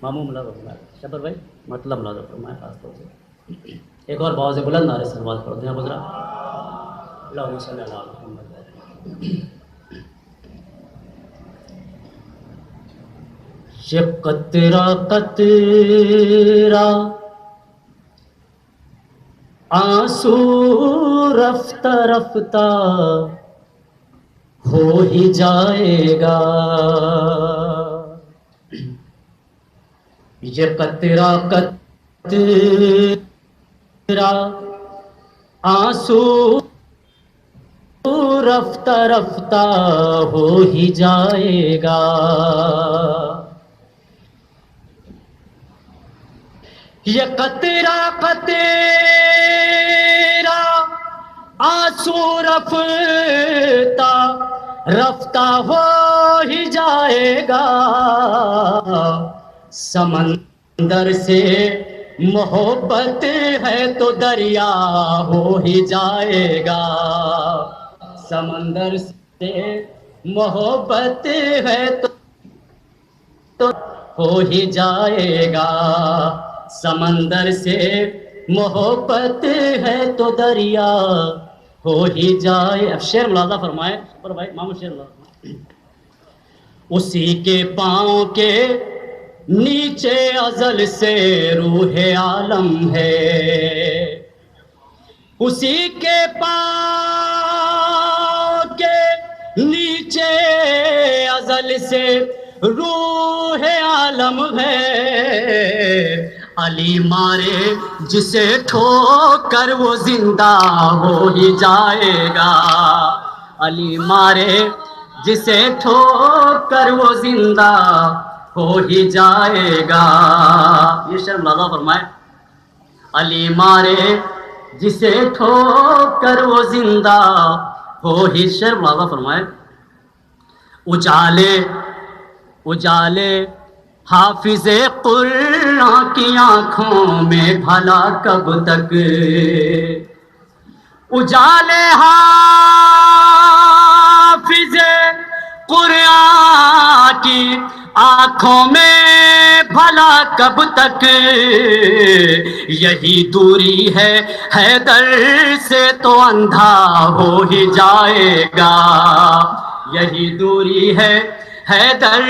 ماموں ملازم فرمائے شبر بھائی مطلب ملازم فرمائے خاص طور سے. ایک اور باؤ سے بلند نعرے سے نماز پڑھتے ہیں گزرا. اللہم صلی علی محمد. یہ قطرہ قطرہ آنسو رفتہ رفتہ ہو ہی جائے گا. یہ قطرہ قطرہ آنسو رفتہ رفتہ ہو ہی جائے گا. یہ قطرہ قطرہ آنسو رفتہ رفتہ ہو ہی جائے گا. سمندر سے محبت ہے تو دریا ہو ہی جائے گا. سمندر سے محبت ہے تو ہو ہی جائے گا. سمندر سے محبت ہے تو دریا ہو ہی جائے. اب شعر ملاحظہ فرمائے پر بھائی مامو شعر ملاحظہ فرمائے. اسی کے پاؤں کے نیچے ازل سے روح عالم ہے. اسی کے پاؤں کے نیچے ازل سے روح عالم ہے. علی مارے جسے ٹھوکر وہ زندہ ہو ہی جائے گا. علی مارے جسے ٹھوکر وہ زندہ ہو ہی جائے گا. یہ شعر ملاحظہ فرمائے. علی مارے جسے ٹھوکر وہ زندہ ہو ہی. شعر ملاحظہ فرمائے. اجالے اجالے حافظ قرآن کی آنکھوں میں بھلا کب تک. اجالے حافظ قرآن کی آنکھوں میں بھلا کب تک. یہی دوری ہے حیدر سے تو اندھا ہو ہی جائے گا. یہی دوری ہے حیدر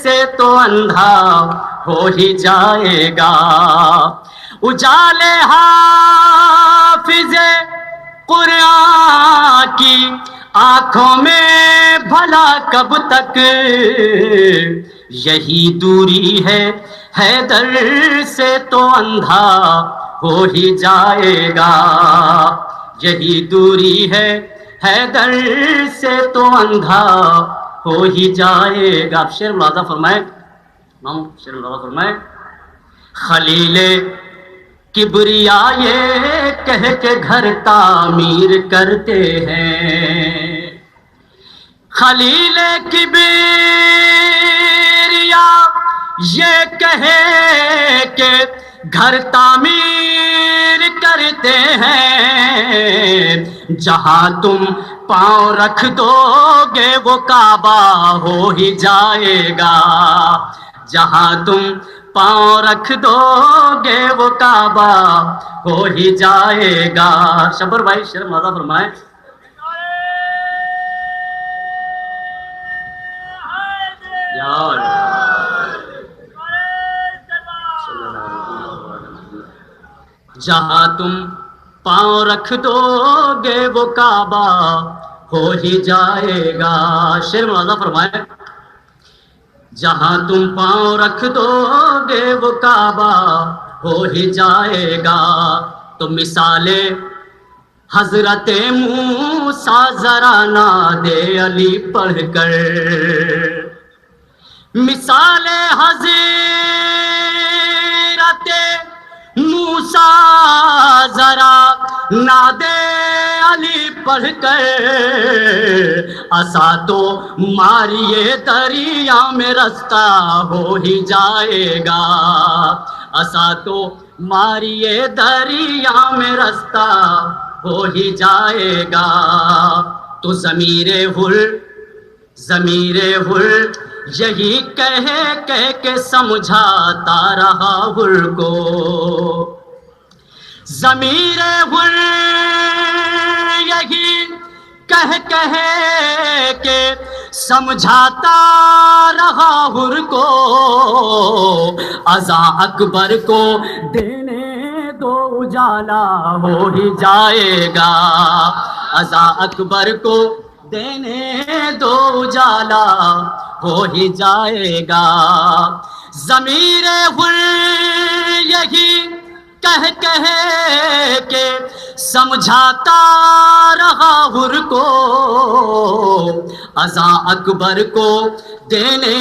سے تو اندھا ہو ہی جائے گا. اجالے حافظ قرآن کی آنکھوں میں بھلا کب تک. یہی دوری ہے حیدر سے تو اندھا ہو ہی جائے گا. یہی دوری ہے حیدر سے تو اندھا ہو ہی جائے گا. اب شعر ملاحظہ فرمائے مامو شعر ملاحظہ فرمائے. خلیل کبریا یہ کہہ کے گھر تعمیر کرتے ہیں. خلیل کبریا یہ کہے کہ گھر تعمیر کرتے ہیں. جہاں تم پاؤں رکھ دو گے وہ کعبہ ہو ہی جائے گا. جہاں تم پاؤں رکھ دو گے وہ کعبہ ہو ہی جائے گا. شبر بھائی شعر ملاحظہ فرمائے. جہاں تم پاؤں رکھ دو گے وہ کعبہ ہو ہی جائے گا. شعر ملاحظہ فرمائے. جہاں تم پاؤں رکھ دو گے وہ کعبہ ہو ہی جائے گا. تو مثال حضرت موسیٰ ذرا نادے علی پڑھ کر. مثال حضرت موسیٰ ذرا نادے علی پڑھ کر. عصا تو ماریے دریا میں رستہ ہو ہی جائے گا. عصا تو ماریے دریا میں رستہ ہو ہی جائے گا. تو ضمیر حر یہی کہہ کے سمجھاتا رہا ہر کو، ضمیر ہر یہی کہہ کے سمجھاتا رہا ہر کو، اذاں اکبر کو دینے دو اجالا ہو ہی جائے گا، اذاں اکبر کو دینے دو اجالا ہو ہی جائے گا، ضمیر ہر یہی کہہ کے سمجھاتا رہا ہر کو، اذاں اکبر کو دینے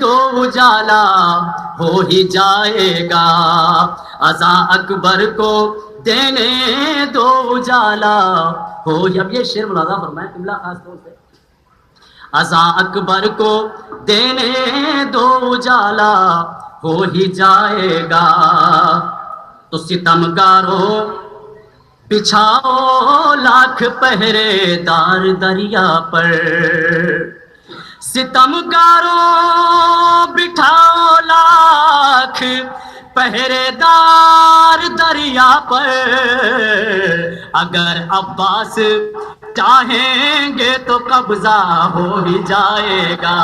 دو اجالا ہو ہی جائے گا، اذاں اکبر کو دینے دو اجالا ہو ہی۔ اب یہ شعر ملاحظہ فرمائیں قبلہ خاص طور سے، اذاں اکبر کو دینے دو اجالا ہو ہی جائے گا، تو ستمگارو بچھاؤ لاکھ پہرے دار دریا پر، ستمگارو بٹھاؤ لاکھ پہرے دار دریا پر، اگر عباس چاہیں گے تو قبضہ ہو ہی جائے گا،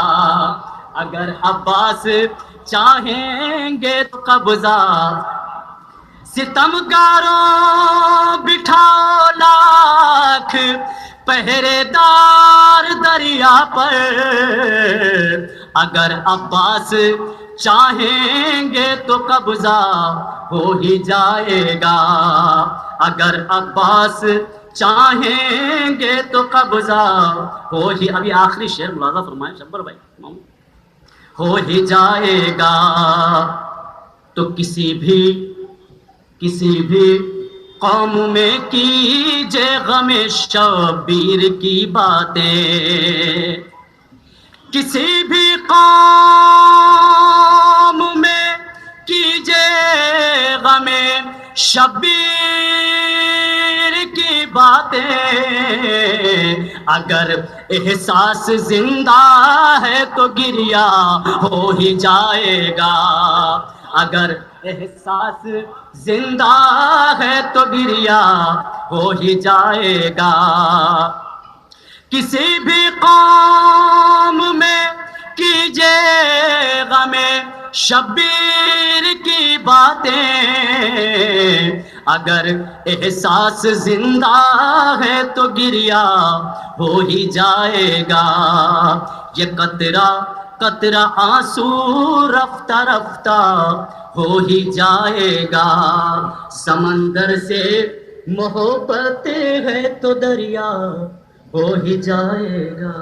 اگر عباس چاہیں گے تو قبضہ، ستمگاروں بٹھاؤ لاکھ پہرے دار دریا پر، اگر عباس چاہیں گے تو قبضہ ہو ہی جائے گا، اگر عباس چاہیں گے تو قبضہ ہو ہی، ابھی آخری شعر ملاحظہ فرمائیں شبر بھائی، ہو ہی جائے گا، تو کسی بھی قوم میں کیجے غم شبیر کی باتیں، کسی بھی قوم میں کیجے غم شبیر کی باتیں، اگر احساس زندہ ہے تو گریا ہو ہی جائے گا، اگر احساس زندہ ہے تو گریا ہو ہی جائے گا، کسی بھی قوم میں کیجے غم شبیر کی باتیں، اگر احساس زندہ ہے تو گریا ہو ہی جائے گا، یہ قطرہ آنسو رفتہ رفتہ ہو ہی جائے گا، سمندر سے محبت ہے تو دریا ہو ہی جائے گا۔